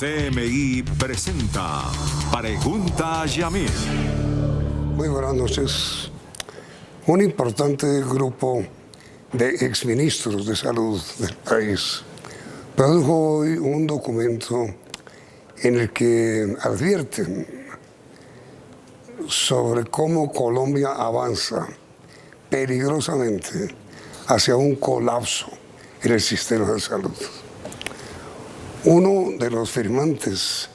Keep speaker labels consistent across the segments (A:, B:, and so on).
A: CMI presenta Pregunta a Yamil.
B: Muy buenas noches. Un importante grupo de exministros de salud del país produjo hoy un documento en el que advierten sobre cómo Colombia avanza peligrosamente hacia un colapso en el sistema de salud. Uno de los firmantes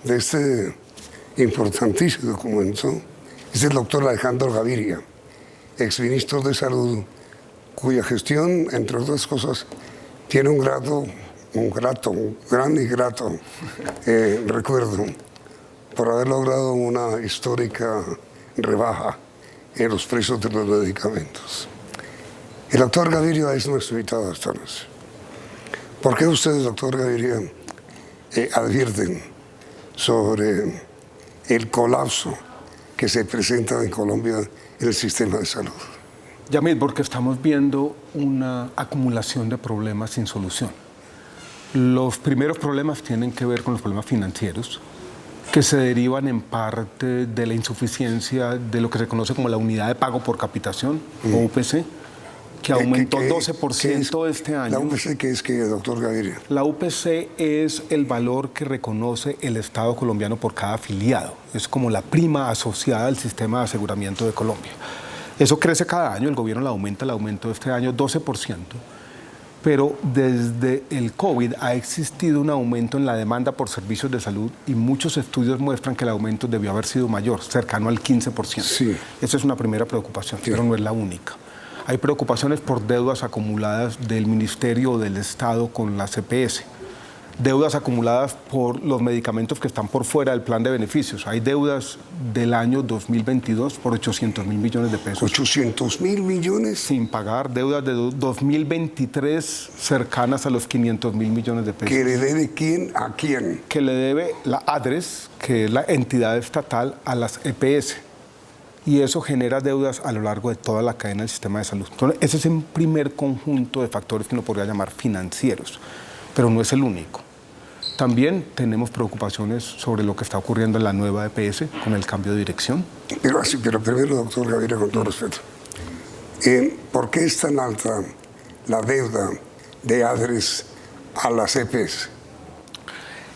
B: de este importantísimo documento es el doctor Alejandro Gaviria, exministro de Salud, cuya gestión, entre otras cosas, tiene un gran y grato recuerdo por haber logrado una histórica rebaja en los precios de los medicamentos. El doctor Gaviria es nuestro invitado esta noche. ¿Por qué ustedes, doctor Gaviria, advierten sobre el colapso que se presenta en Colombia en el sistema de salud?
C: Yamil, porque estamos viendo una acumulación de problemas sin solución. Los primeros problemas tienen que ver con los problemas financieros, que se derivan en parte de la insuficiencia de lo que se conoce como la unidad de pago por capitación, o UPC, que aumentó 12% este año.
B: ¿La UPC qué es, doctor Gaviria?
C: La UPC es el valor que reconoce el Estado colombiano por cada afiliado. Es como la prima asociada al sistema de aseguramiento de Colombia. Eso crece cada año, el gobierno la aumenta, el aumento de este año 12%. Pero desde el COVID ha existido un aumento en la demanda por servicios de salud y muchos estudios muestran que el aumento debió haber sido mayor, cercano al 15%.
B: Sí.
C: Esa es una primera preocupación, sí, pero no es la única. Hay preocupaciones por deudas acumuladas del Ministerio o del Estado con la CPS. Deudas acumuladas por los medicamentos que están por fuera del plan de beneficios. Hay deudas del año 2022 por 800.000 millones de pesos.
B: ¿800.000 millones?
C: Sin pagar. Deudas de 2023 cercanas a los 500.000 millones de pesos.
B: ¿Que le debe quién a quién?
C: Que le debe la ADRES, que es la entidad estatal, a las EPS. Y eso genera deudas a lo largo de toda la cadena del sistema de salud. Entonces, ese es un primer conjunto de factores que uno podría llamar financieros, pero no es el único. También tenemos preocupaciones sobre lo que está ocurriendo en la nueva EPS con el cambio de dirección.
B: Pero primero, doctor Gaviria, con todo respeto, ¿por qué es tan alta la deuda de ADRES a las EPS?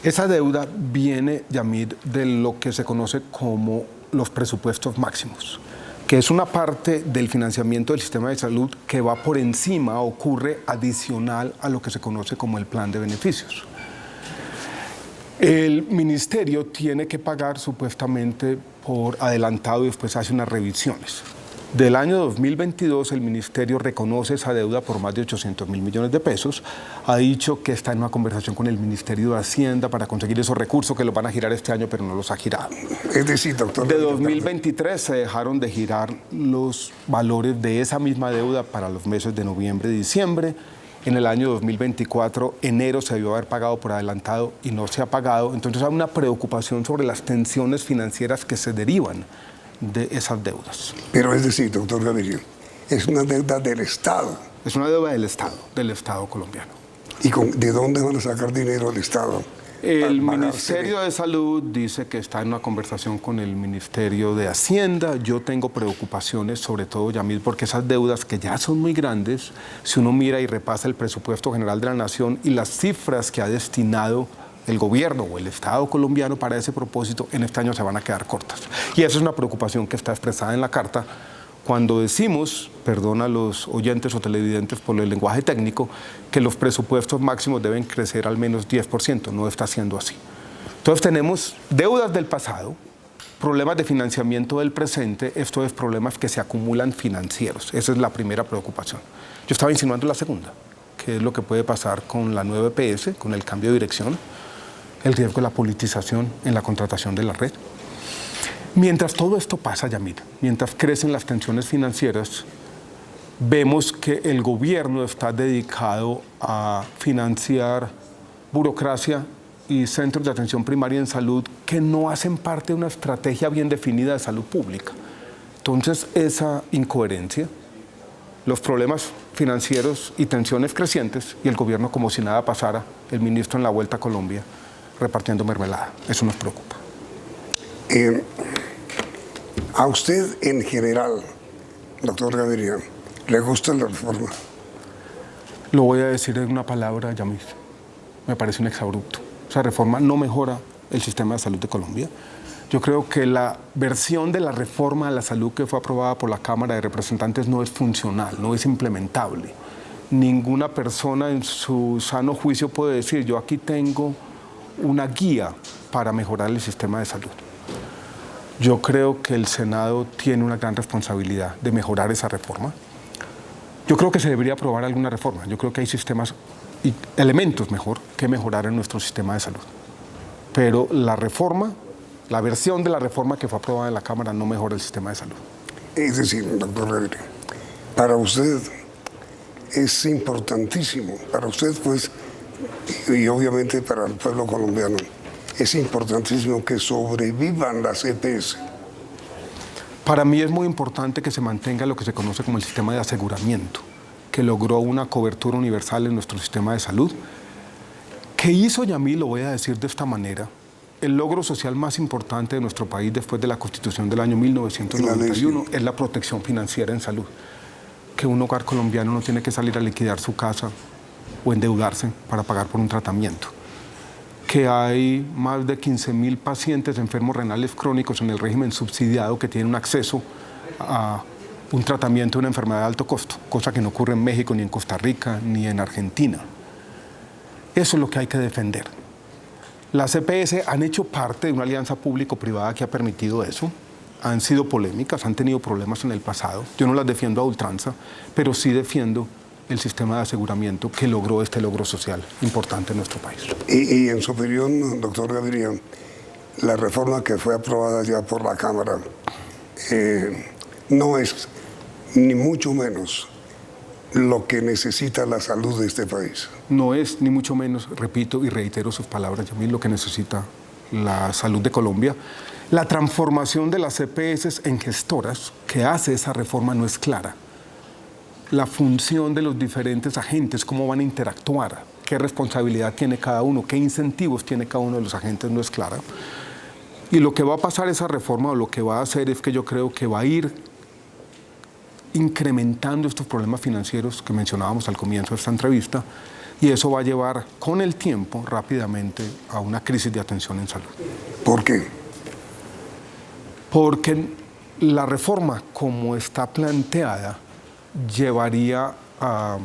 C: Esa deuda viene, Yamil, de lo que se conoce como los presupuestos máximos, que es una parte del financiamiento del sistema de salud que va por encima, ocurre adicional a lo que se conoce como el plan de beneficios. El ministerio tiene que pagar supuestamente por adelantado y después hace unas revisiones. Del año 2022 el ministerio reconoce esa deuda por más de 800.000 millones de pesos. Ha dicho que está en una conversación con el Ministerio de Hacienda para conseguir esos recursos que los van a girar este año, pero no los ha girado.
B: Es decir, doctor,
C: de 2023 se dejaron de girar los valores de esa misma deuda para los meses de noviembre y diciembre. En el año 2024, enero se debió haber pagado por adelantado y no se ha pagado. Entonces hay una preocupación sobre las tensiones financieras que se derivan de esas deudas.
B: Pero es decir, doctor Gaviria, es una deuda del Estado.
C: Es una deuda del Estado colombiano.
B: ¿Y de dónde van a sacar dinero el Estado?
C: El Ministerio de Salud dice que está en una conversación con el Ministerio de Hacienda. Yo tengo preocupaciones, sobre todo, Yamil, porque esas deudas que ya son muy grandes, si uno mira y repasa el presupuesto general de la Nación y las cifras que ha destinado el gobierno o el Estado colombiano para ese propósito, en este año se van a quedar cortas. Y esa es una preocupación que está expresada en la carta cuando decimos, perdón a los oyentes o televidentes por el lenguaje técnico, que los presupuestos máximos deben crecer al menos 10%, no está siendo así. Entonces tenemos deudas del pasado, problemas de financiamiento del presente, esto es problemas que se acumulan financieros. Esa es la primera preocupación. Yo estaba insinuando la segunda, que es lo que puede pasar con la nueva EPS, con el cambio de dirección, el riesgo de la politización en la contratación de la red. Mientras todo esto pasa, Yamil, mientras crecen las tensiones financieras, vemos que el gobierno está dedicado a financiar burocracia y centros de atención primaria en salud que no hacen parte de una estrategia bien definida de salud pública. Entonces, esa incoherencia, los problemas financieros y tensiones crecientes, y el gobierno como si nada pasara, el ministro en la vuelta a Colombia, repartiendo mermelada. Eso nos preocupa.
B: ¿A usted en general, doctor Gaviria, le gusta la reforma?
C: Lo voy a decir en una palabra, Yamil. Me parece un exabrupto. Esa reforma no mejora el sistema de salud de Colombia. Yo creo que la versión de la reforma a la salud que fue aprobada por la Cámara de Representantes no es funcional, no es implementable. Ninguna persona en su sano juicio puede decir, yo aquí tengo una guía para mejorar el sistema de salud. Yo creo que el Senado tiene una gran responsabilidad de mejorar esa reforma. Yo creo que se debería aprobar alguna reforma. Yo creo que hay sistemas y elementos mejor que mejorar en nuestro sistema de salud. Pero la reforma, la versión de la reforma que fue aprobada en la Cámara no mejora el sistema de salud.
B: Es decir, doctor Gaviria, para usted es importantísimo, para usted pues, y obviamente para el pueblo colombiano, es importantísimo que sobrevivan las EPS.
C: Para mí es muy importante que se mantenga lo que se conoce como el sistema de aseguramiento, que logró una cobertura universal en nuestro sistema de salud. ¿Qué hizo Yamil? Lo voy a decir de esta manera. El logro social más importante de nuestro país después de la Constitución del año 1991 es la protección financiera en salud. Que un hogar colombiano no tiene que salir a liquidar su casa o endeudarse para pagar por un tratamiento. Que hay más de 15.000 pacientes enfermos renales crónicos en el régimen subsidiado que tienen acceso a un tratamiento de una enfermedad de alto costo, cosa que no ocurre en México, ni en Costa Rica, ni en Argentina. Eso es lo que hay que defender. Las EPS han hecho parte de una alianza público-privada que ha permitido eso. Han sido polémicas, han tenido problemas en el pasado. Yo no las defiendo a ultranza, pero sí defiendo el sistema de aseguramiento que logró este logro social importante en nuestro país.
B: Y en su opinión, doctor Gaviria, la reforma que fue aprobada ya por la Cámara no es ni mucho menos lo que necesita la salud de este país.
C: No es ni mucho menos, repito y reitero sus palabras, Yamil, lo que necesita la salud de Colombia. La transformación de las EPS en gestoras que hace esa reforma no es clara. La función de los diferentes agentes, cómo van a interactuar, qué responsabilidad tiene cada uno, qué incentivos tiene cada uno de los agentes no es clara. Y lo que va a pasar esa reforma o lo que va a hacer es que yo creo que va a ir incrementando estos problemas financieros que mencionábamos al comienzo de esta entrevista y eso va a llevar con el tiempo rápidamente a una crisis de atención en salud.
B: ¿Por qué?
C: Porque la reforma como está planteada llevaría a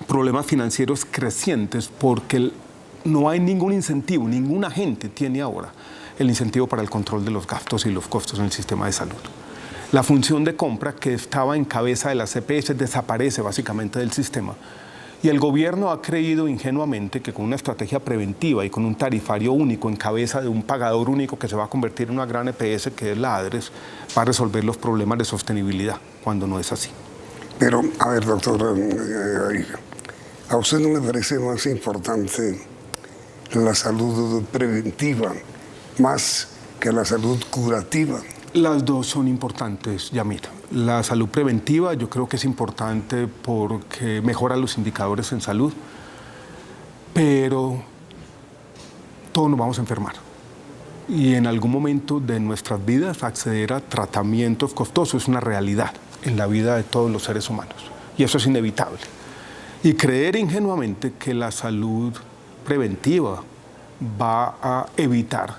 C: problemas financieros crecientes porque no hay ningún incentivo, ningún agente tiene ahora el incentivo para el control de los gastos y los costos en el sistema de salud. La función de compra que estaba en cabeza de las EPS desaparece básicamente del sistema y el gobierno ha creído ingenuamente que con una estrategia preventiva y con un tarifario único en cabeza de un pagador único que se va a convertir en una gran EPS que es la ADRES, va a resolver los problemas de sostenibilidad, cuando no es así.
B: Pero, a ver, doctor, ¿a usted no le parece más importante la salud preventiva más que la salud curativa?
C: Las dos son importantes, Yamil. La salud preventiva yo creo que es importante porque mejora los indicadores en salud, pero todos nos vamos a enfermar. Y en algún momento de nuestras vidas acceder a tratamientos costosos es una realidad en la vida de todos los seres humanos. Y eso es inevitable. Y creer ingenuamente que la salud preventiva va a evitar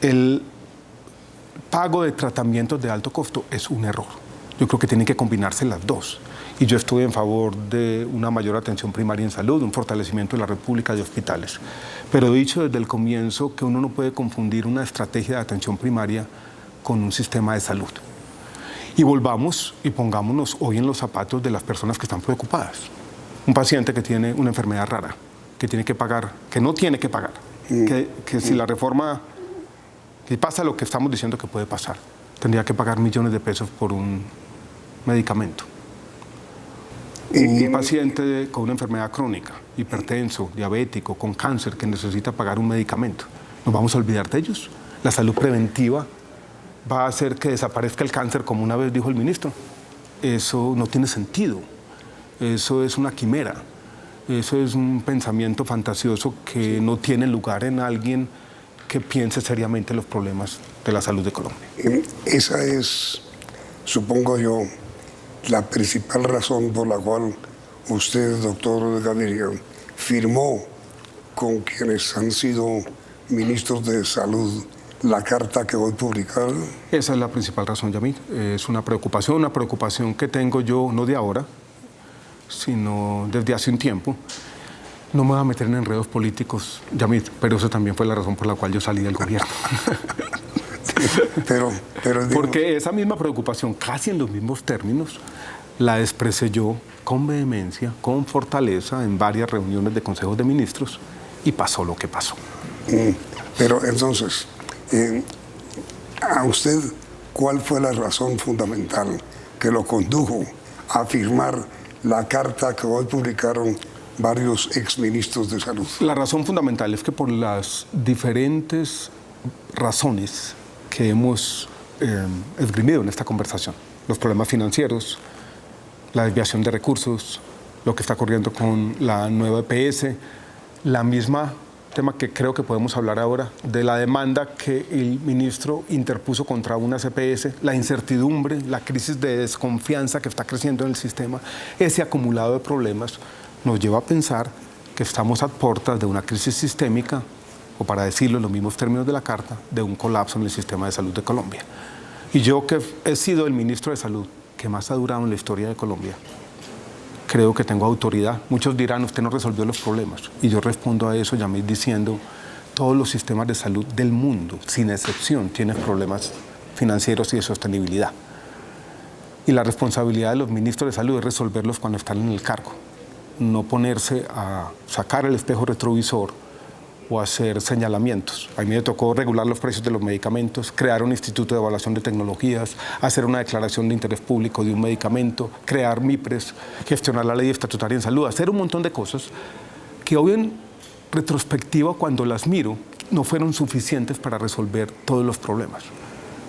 C: el pago de tratamientos de alto costo es un error. Yo creo que tienen que combinarse las dos. Y yo estoy en favor de una mayor atención primaria en salud, un fortalecimiento de la red pública de hospitales. Pero he dicho desde el comienzo que uno no puede confundir una estrategia de atención primaria con un sistema de salud. Y volvamos y pongámonos hoy en los zapatos de las personas que están preocupadas. Un paciente que tiene una enfermedad rara, que tiene que pagar, que no tiene que pagar, que si la reforma, si pasa lo que estamos diciendo que puede pasar, tendría que pagar millones de pesos por un medicamento. Un paciente con una enfermedad crónica, hipertenso, diabético, con cáncer, que necesita pagar un medicamento. ¿Nos vamos a olvidar de ellos? La salud preventiva va a hacer que desaparezca el cáncer, como una vez dijo el ministro. Eso no tiene sentido. Eso es una quimera. Eso es un pensamiento fantasioso que no tiene lugar en alguien que piense seriamente los problemas de la salud de Colombia.
B: Esa es, supongo yo, la principal razón por la cual usted, doctor Gaviria, firmó con quienes han sido ministros de salud la carta que hoy publicaron.
C: Esa es la principal razón, Yamil. Es una preocupación que tengo yo, no de ahora, sino desde hace un tiempo. No me voy a meter en enredos políticos, Yamil, pero esa también fue la razón por la cual yo salí del gobierno.
B: pero
C: porque esa misma preocupación, casi en los mismos términos, la expresé yo con vehemencia, con fortaleza, en varias reuniones de consejos de ministros, y pasó lo que pasó.
B: Pero entonces, a usted, ¿cuál fue la razón fundamental que lo condujo a firmar la carta que hoy publicaron varios exministros de salud?
C: La razón fundamental es que por las diferentes razones que hemos esgrimido en esta conversación, los problemas financieros, la desviación de recursos, lo que está ocurriendo con la nueva EPS, la misma tema que creo que podemos hablar ahora, de la demanda que el ministro interpuso contra unas EPS, la incertidumbre, la crisis de desconfianza que está creciendo en el sistema, ese acumulado de problemas nos lleva a pensar que estamos a puertas de una crisis sistémica, o para decirlo en los mismos términos de la carta, de un colapso en el sistema de salud de Colombia. Y yo, que he sido el ministro de Salud que más ha durado en la historia de Colombia, creo que tengo autoridad. Muchos dirán, usted no resolvió los problemas. Y yo respondo a eso, Yamil, diciendo, todos los sistemas de salud del mundo, sin excepción, tienen problemas financieros y de sostenibilidad. Y la responsabilidad de los ministros de salud es resolverlos cuando están en el cargo. No ponerse a sacar el espejo retrovisor o hacer señalamientos. A mí me tocó regular los precios de los medicamentos, crear un instituto de evaluación de tecnologías, hacer una declaración de interés público de un medicamento, crear MIPRES, gestionar la ley estatutaria en salud, hacer un montón de cosas que hoy en retrospectiva, cuando las miro, no fueron suficientes para resolver todos los problemas,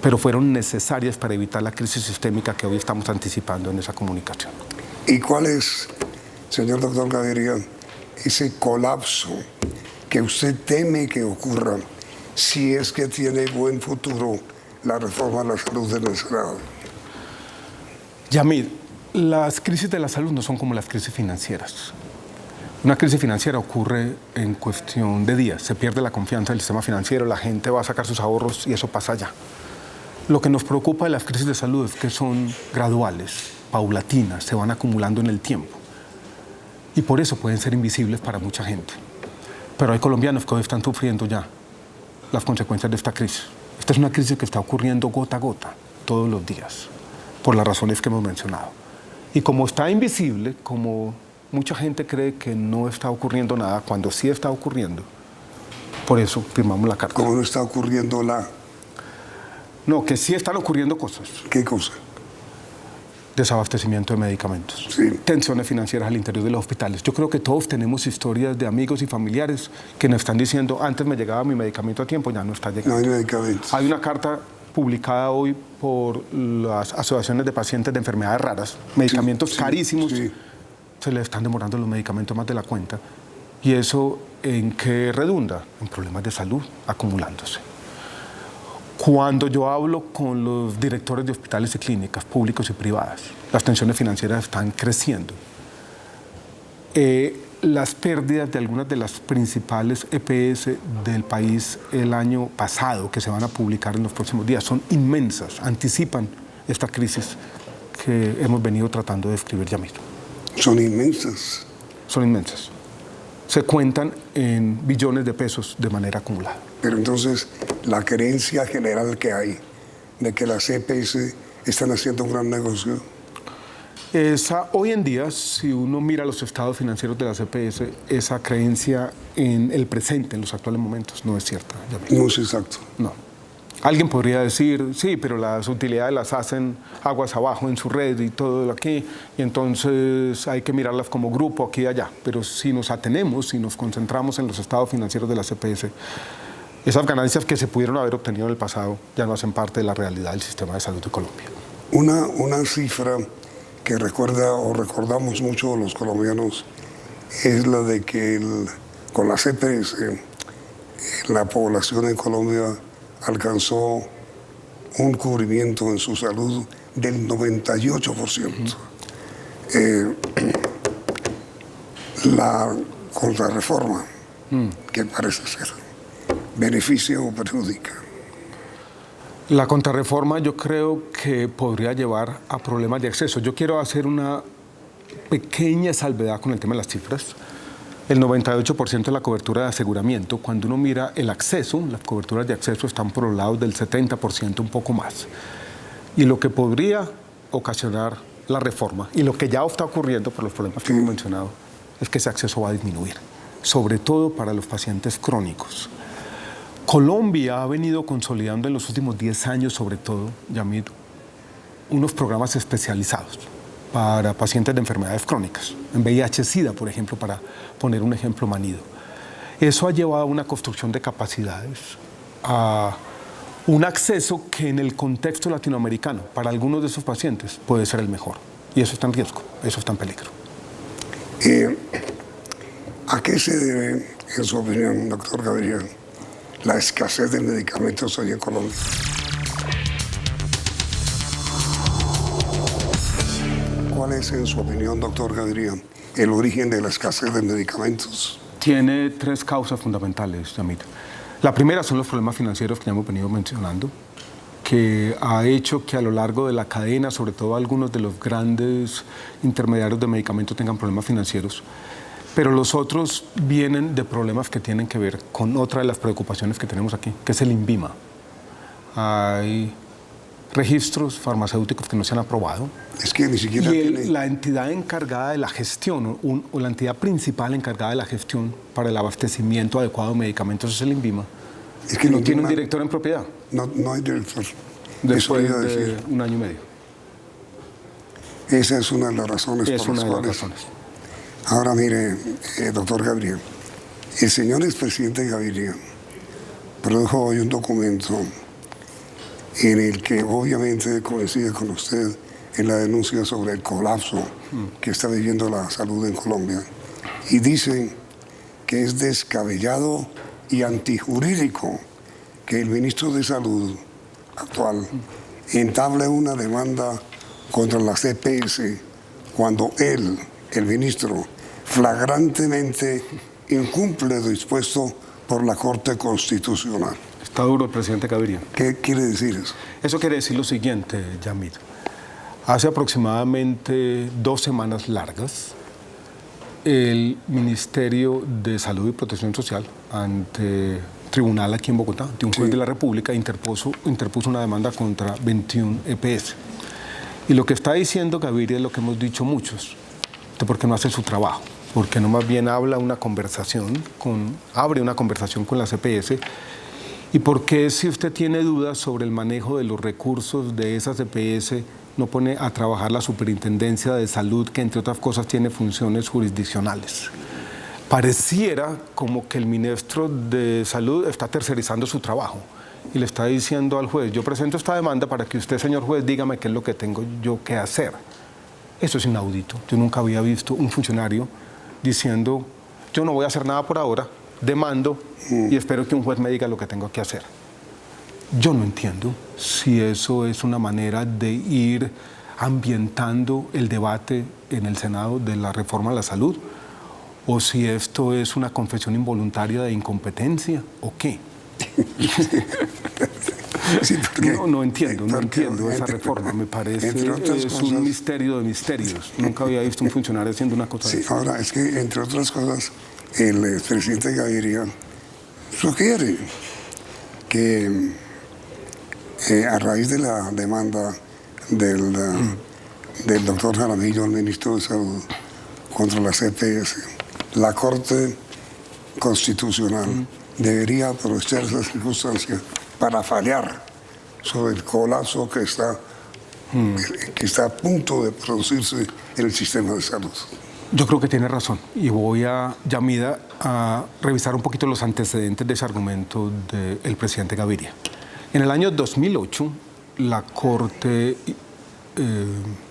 C: pero fueron necesarias para evitar la crisis sistémica que hoy estamos anticipando en esa comunicación.
B: ¿Y cuál es, señor doctor Gaviria, ese colapso que usted teme que ocurra si es que tiene buen futuro la reforma de la salud del Senado?
C: Yamil, las crisis de la salud no son como las crisis financieras. Una crisis financiera ocurre en cuestión de días. Se pierde la confianza del sistema financiero, la gente va a sacar sus ahorros y eso pasa ya. Lo que nos preocupa de las crisis de salud es que son graduales, paulatinas, se van acumulando en el tiempo. Y por eso pueden ser invisibles para mucha gente. Pero hay colombianos que hoy están sufriendo ya las consecuencias de esta crisis. Esta es una crisis que está ocurriendo gota a gota, todos los días, por las razones que hemos mencionado. Y como está invisible, como mucha gente cree que no está ocurriendo nada, cuando sí está ocurriendo, por eso firmamos la carta.
B: ¿Cómo no está ocurriendo la...?
C: No, que sí están ocurriendo cosas.
B: ¿Qué cosa?
C: Desabastecimiento de medicamentos,
B: sí.
C: Tensiones financieras al interior de los hospitales. Yo creo que todos tenemos historias de amigos y familiares que nos están diciendo, antes me llegaba mi medicamento a tiempo, ya no está llegando.
B: No hay medicamentos.
C: Hay una carta publicada hoy por las asociaciones de pacientes de enfermedades raras, medicamentos carísimos, se les están demorando los medicamentos más de la cuenta. ¿Y eso en qué redunda? En problemas de salud acumulándose. Cuando yo hablo con los directores de hospitales y clínicas públicos y privadas, las tensiones financieras están creciendo. Las pérdidas de algunas de las principales EPS del país el año pasado, que se van a publicar en los próximos días, son inmensas, anticipan esta crisis que hemos venido tratando de describir ya mismo.
B: Son inmensas.
C: Son inmensas. Se cuentan en billones de pesos de manera acumulada.
B: Pero entonces, la creencia general que hay de que las EPS están haciendo un gran negocio.
C: Hoy en día, si uno mira los estados financieros de las EPS, esa creencia en el presente, en los actuales momentos, no es cierta.
B: No es exacto.
C: No. Alguien podría decir, sí, pero las utilidades las hacen aguas abajo en su red y todo aquí, y entonces hay que mirarlas como grupo aquí y allá. Pero si nos atenemos, si nos concentramos en los estados financieros de las EPS, esas ganancias que se pudieron haber obtenido en el pasado ya no hacen parte de la realidad del sistema de salud de Colombia.
B: Una cifra que recuerda o recordamos mucho los colombianos es la de que con la CPS la población en Colombia alcanzó un cubrimiento en su salud del 98%. La contrarreforma, que parece ser, ¿beneficia o perjudica?
C: La contrarreforma yo creo que podría llevar a problemas de acceso. Yo quiero hacer una pequeña salvedad con el tema de las cifras. El 98% de la cobertura de aseguramiento, cuando uno mira el acceso, las coberturas de acceso están por los lados del 70%, un poco más. Y lo que podría ocasionar la reforma, y lo que ya está ocurriendo por los problemas que hemos mencionado, es que ese acceso va a disminuir, sobre todo para los pacientes crónicos. Colombia ha venido consolidando en los últimos 10 años, sobre todo, Yamid, unos programas especializados para pacientes de enfermedades crónicas, en VIH-Sida, por ejemplo, para poner un ejemplo manido. Eso ha llevado a una construcción de capacidades, a un acceso que en el contexto latinoamericano, para algunos de esos pacientes, puede ser el mejor. Y eso está en riesgo, eso está en peligro.
B: ¿A qué se debe, en su opinión, doctor Gaviria, la escasez de medicamentos hoy en Colombia? ¿Cuál es, en su opinión, doctor Gaviria, el origen de la escasez de medicamentos?
C: Tiene 3 causas fundamentales, Yamid. La primera son los problemas financieros que ya hemos venido mencionando, que ha hecho que a lo largo de la cadena, sobre todo algunos de los grandes intermediarios de medicamentos tengan problemas financieros. Pero los otros vienen de problemas que tienen que ver con otra de las preocupaciones que tenemos aquí, que es el INVIMA. Hay registros farmacéuticos que no se han aprobado.
B: Es que ni siquiera
C: la entidad encargada de la gestión, o la entidad principal encargada de la gestión para el abastecimiento adecuado de medicamentos es el INVIMA.
B: Es que
C: no tiene un director en propiedad.
B: No hay director.
C: Después de un año y medio.
B: Esa es una de las razones por las cuales. Ahora mire, doctor Gaviria, el señor expresidente Gaviria produjo hoy un documento en el que obviamente coincide con usted en la denuncia sobre el colapso que está viviendo la salud en Colombia, y dice que es descabellado y antijurídico que el ministro de Salud actual entable una demanda contra la CPS cuando él, el ministro, flagrantemente incumple lo dispuesto por la Corte Constitucional.
C: Está duro el presidente Gaviria.
B: ¿Qué quiere decir eso?
C: Eso quiere decir lo siguiente, Yamid. Hace aproximadamente 2 semanas largas, el Ministerio de Salud y Protección Social, ante tribunal aquí en Bogotá, ante un juez de la República, interpuso una demanda contra 21 EPS. Y lo que está diciendo Gaviria es lo que hemos dicho muchos, de por qué no hace su trabajo, porque no más bien abre una conversación con la CPS, y por qué, si usted tiene dudas sobre el manejo de los recursos de esas EPS, no pone a trabajar la Superintendencia de Salud, que entre otras cosas tiene funciones jurisdiccionales. Pareciera como que el ministro de Salud está tercerizando su trabajo y le está diciendo al juez: yo presento esta demanda para que usted, señor juez, dígame qué es lo que tengo yo que hacer. Eso es inaudito. Yo nunca había visto un funcionario diciendo: yo no voy a hacer nada por ahora, demando y espero que un juez me diga lo que tengo que hacer. Yo no entiendo si eso es una manera de ir ambientando el debate en el Senado de la reforma a la salud, o si esto es una confesión involuntaria de incompetencia, o qué.
B: Sí,
C: no entiendo esa reforma. Me parece un misterio de misterios. Nunca había visto un funcionario haciendo una cosa así.
B: Sí, ahora, es que, entre otras cosas, el presidente Gaviria sugiere que a raíz de la demanda del doctor Jaramillo, el ministro de Salud, contra la CPS, la Corte Constitucional debería aprovechar esa circunstancia para fallar sobre el colapso que está a punto de producirse en el sistema de salud.
C: Yo creo que tiene razón, y voy a, Yamida, a revisar un poquito los antecedentes de ese argumento del presidente Gaviria. En el año 2008, la Corte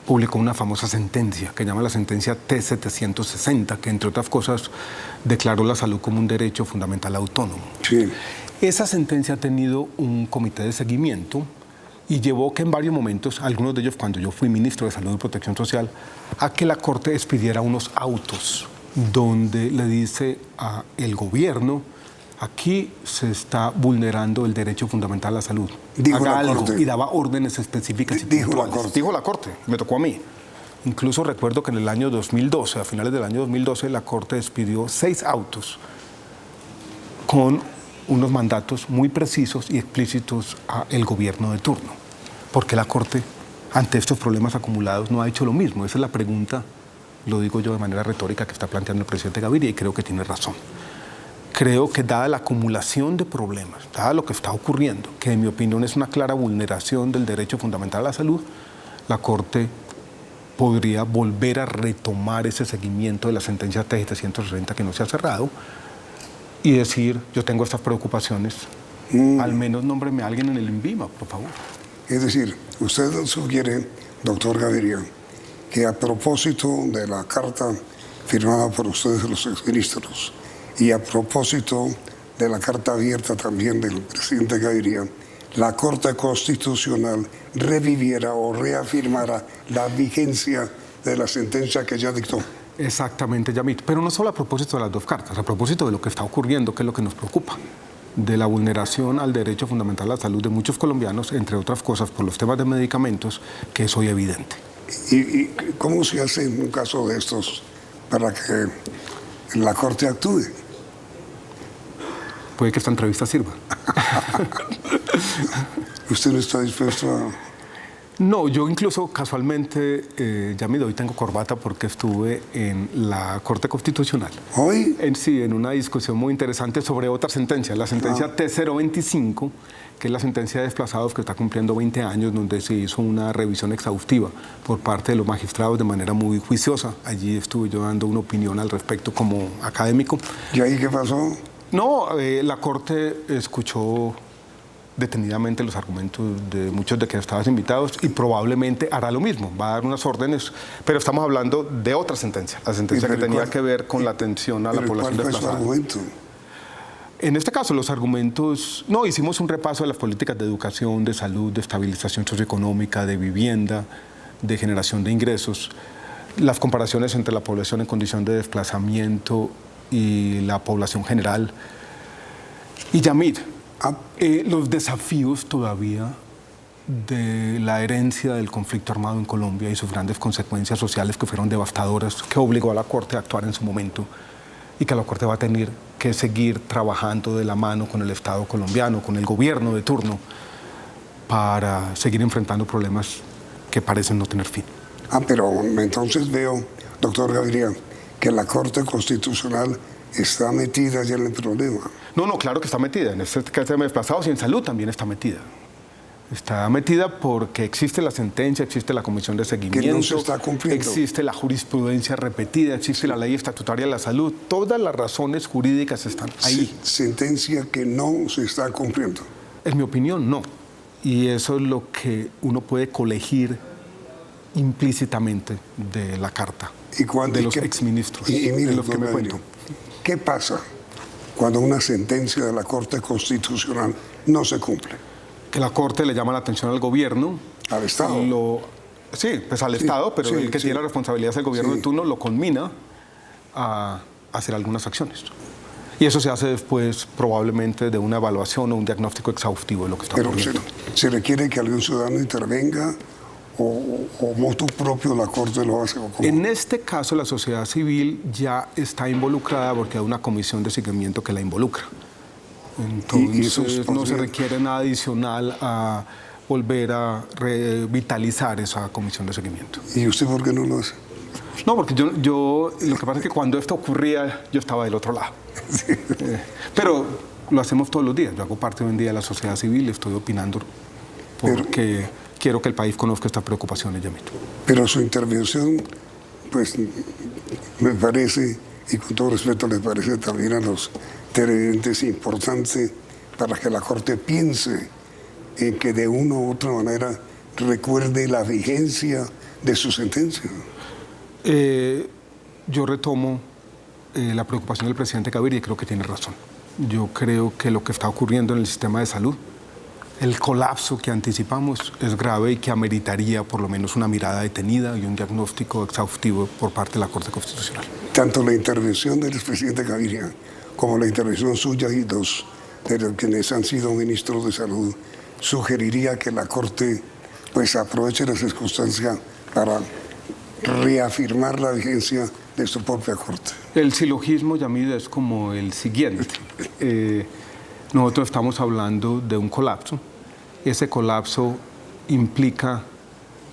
C: publicó una famosa sentencia que llama la sentencia T-760, que entre otras cosas declaró la salud como un derecho fundamental autónomo.
B: Sí.
C: Esa sentencia ha tenido un comité de seguimiento y llevó que en varios momentos, algunos de ellos cuando yo fui ministro de Salud y Protección Social, a que la Corte expidiera unos autos donde le dice al gobierno: aquí se está vulnerando el derecho fundamental a la salud.
B: Dijo
C: Haga
B: la
C: algo.
B: Corte.
C: Y daba órdenes específicas y
B: Dijo la
C: puntuales.
B: Corte.
C: Dijo la Corte, me tocó a mí. Incluso recuerdo que en el año 2012, a finales del año 2012, la Corte expidió 6 autos con unos mandatos muy precisos y explícitos al gobierno de turno. ¿Por qué la Corte, ante estos problemas acumulados, no ha hecho lo mismo? Esa es la pregunta, lo digo yo de manera retórica, que está planteando el presidente Gaviria, y creo que tiene razón. Creo que dada la acumulación de problemas, dada lo que está ocurriendo, que en mi opinión es una clara vulneración del derecho fundamental a la salud, la Corte podría volver a retomar ese seguimiento de la sentencia T-760 que no se ha cerrado y decir: yo tengo estas preocupaciones, al menos nómbreme a alguien en el INVIMA, por favor.
B: Es decir, usted sugiere, doctor Gaviria, que a propósito de la carta firmada por ustedes, los exministros, y a propósito de la carta abierta también del presidente Gaviria, la Corte Constitucional reviviera o reafirmara la vigencia de la sentencia que ya dictó.
C: Exactamente, Yamit. Pero no solo a propósito de las 2 cartas, a propósito de lo que está ocurriendo, que es lo que nos preocupa, de la vulneración al derecho fundamental a la salud de muchos colombianos, entre otras cosas por los temas de medicamentos, que es hoy evidente.
B: ¿Y cómo se hace en un caso de estos para que la Corte actúe?
C: Puede que esta entrevista sirva.
B: ¿Usted no está dispuesto a...?
C: No, yo incluso casualmente, Yamid, hoy tengo corbata porque estuve en la Corte Constitucional.
B: ¿Hoy?
C: Sí, en una discusión muy interesante sobre otra sentencia, la sentencia T-025, que es la sentencia de desplazados que está cumpliendo 20 años, donde se hizo una revisión exhaustiva por parte de los magistrados de manera muy juiciosa. Allí estuve yo dando una opinión al respecto como académico.
B: ¿Y ahí qué pasó?
C: No, la Corte escuchó detenidamente los argumentos de muchos de que estabas invitados y probablemente hará lo mismo, va a dar unas órdenes, pero estamos hablando de otra sentencia, la sentencia que tenía que ver con la atención a la población desplazada.
B: ¿Cuál fue su argumento?
C: En este caso, los argumentos, no, hicimos un repaso de las políticas de educación, de salud, de estabilización socioeconómica, de vivienda, de generación de ingresos, las comparaciones entre la población en condición de desplazamiento y la población general. Y Yamid, los desafíos todavía de la herencia del conflicto armado en Colombia y sus grandes consecuencias sociales que fueron devastadoras, que obligó a la Corte a actuar en su momento y que la Corte va a tener que seguir trabajando de la mano con el Estado colombiano, con el gobierno de turno, para seguir enfrentando problemas que parecen no tener fin.
B: Pero entonces veo, doctor Gaviria, que la Corte Constitucional está metida ya en el problema.
C: No, claro que está metida. En este caso de desplazados y en salud también está metida. Está metida porque existe la sentencia, existe la comisión de seguimiento,
B: que no se está cumpliendo.
C: Existe la jurisprudencia repetida, existe la ley estatutaria de la salud. Todas las razones jurídicas están ahí.
B: Sentencia que no se está cumpliendo.
C: En mi opinión, no. Y eso es lo que uno puede colegir implícitamente de la carta de los exministros.
B: Y mire,
C: de los que me cuento.
B: ¿Qué pasa cuando una sentencia de la Corte Constitucional no se cumple?
C: Que la Corte le llama la atención al gobierno.
B: ¿Al Estado?
C: Sí, pues al Estado, pero el que tiene la responsabilidad es el gobierno de turno, lo conmina a hacer algunas acciones. Y eso se hace después probablemente de una evaluación o un diagnóstico exhaustivo de lo que está ocurriendo.
B: Pero ¿se requiere que algún ciudadano intervenga o motu propio la Corte lo hace?
C: En este caso la sociedad civil ya está involucrada porque hay una comisión de seguimiento que la involucra. Entonces no se requiere nada adicional a volver a revitalizar esa comisión de seguimiento.
B: ¿Y usted por qué no lo hace?
C: No, porque yo lo que pasa es que cuando esto ocurría yo estaba del otro lado. Sí. Pero lo hacemos todos los días. Yo hago parte hoy en día de la sociedad civil, estoy opinando porque quiero que el país conozca estas preocupaciones, Yamito.
B: Pero su intervención, pues, me parece, y con todo respeto le parece también a los televidentes, importante para que la Corte piense en que de una u otra manera recuerde la vigencia de su sentencia.
C: Yo retomo la preocupación del presidente Gaviria y creo que tiene razón. Yo creo que lo que está ocurriendo en el sistema de salud, el colapso que anticipamos, es grave y que ameritaría por lo menos una mirada detenida y un diagnóstico exhaustivo por parte de la Corte Constitucional.
B: Tanto la intervención del expresidente Gaviria como la intervención suya y dos de los quienes han sido ministros de salud sugeriría que la Corte pues aproveche la circunstancia para reafirmar la vigencia de su propia Corte.
C: El silogismo, Yamid, es como el siguiente. Nosotros estamos hablando de un colapso. Ese colapso implica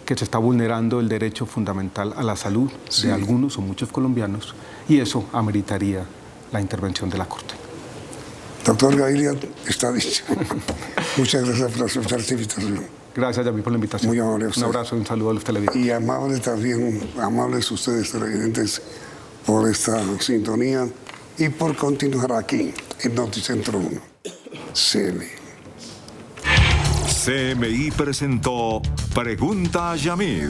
C: que se está vulnerando el derecho fundamental a la salud de algunos o muchos colombianos y eso ameritaría la intervención de la Corte.
B: Doctor Gaviria, está dicho. Muchas gracias por aceptar esta invitación.
C: Gracias, Yamid, por la invitación.
B: Muy amable a usted.
C: Un abrazo y un saludo a los televidentes.
B: Y amables también, amables ustedes televidentes por esta sintonía y por continuar aquí en Noticentro 1. CMI.
A: CMI presentó Pregunta a Yamid.